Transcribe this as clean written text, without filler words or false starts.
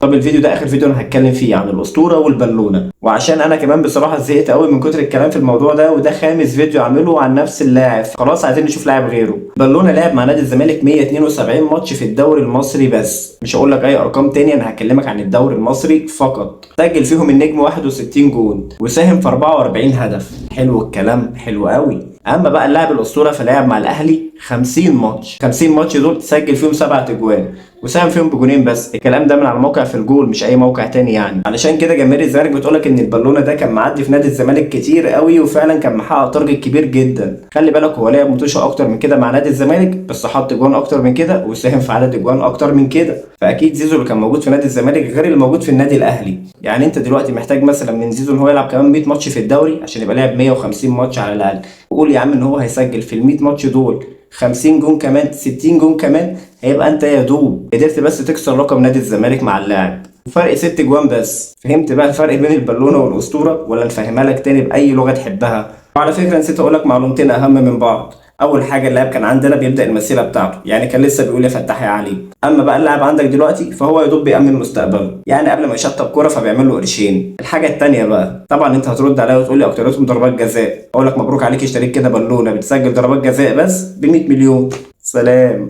طب الفيديو ده اخر فيديو انا هتكلم فيه عن الاسطوره والبالونه، وعشان انا كمان بصراحه زهقت قوي من كتر الكلام في الموضوع ده، وده خامس فيديو اعمله عن نفس اللاعب، خلاص عايزين نشوف لاعب غيره. بالونه لعب مع نادي الزمالك 172 ماتش في الدوري المصري بس، مش هقول لك اي ارقام تانية، انا هكلمك عن الدوري المصري فقط. سجل فيهم النجم 61 جون وساهم في 44 هدف. حلو الكلام، حلو قوي. اما بقى اللاعب الاسطوره فلعب مع الاهلي 50 ماتش، 50 ماتش دول سجل فيهم 7 اجوان وساهم فيهم بجونين بس. الكلام ده من على موقع في الجول مش اي موقع تاني يعني. علشان كده جماهير الزمالك بتقولك ان البالونه ده كان معدي في نادي الزمالك كتير قوي، وفعلا كان محقق تارجت كبير جدا. خلي بالك هو لعب متوشه اكتر من كده مع نادي الزمالك، بس حط جوان اكتر من كده وساهم في عدد اجوان اكتر من كده. فاكيد زيزو اللي كان موجود في نادي الزمالك غير اللي موجود في النادي الاهلي. يعني انت دلوقتي محتاج مثلا من زيزو ان هو يلعب كمان 100 ماتش في الدوري عشان يبقى لاعب 150 ماتش على الاقل. وقول يا عم ان هو هيسجل في ال 100 ماتش دول 50 جون كمان، 60 جون كمان، هيبقى انت يا دوب قدرت بس تكسر رقم نادي الزمالك مع اللاعب، وفرق 6 جوان بس. فهمت بقى الفرق بين البالونه والاسطوره، ولا نفهمها لك تاني باي لغه تحبها؟ وعلى فكره نسيت اقول لك معلومتين اهم من بعض. اول حاجه اللاعب كان عندنا بيبدا المسيره بتاعته، يعني كان لسه بيقول يا فتاح يا علي. اما بقى اللاعب عندك دلوقتي فهو يا دوب بيامن مستقبله، يعني قبل ما يشطب كوره فبيعمل له قرشين. الحاجه التانيه بقى، طبعا انت هترد عليا وتقول لي اكتريتهم ضربات جزاء، اقول لك مبروك عليك اشتريت كده بالونه بتسجل ضربات جزاء بس ب 100 مليون. سلام.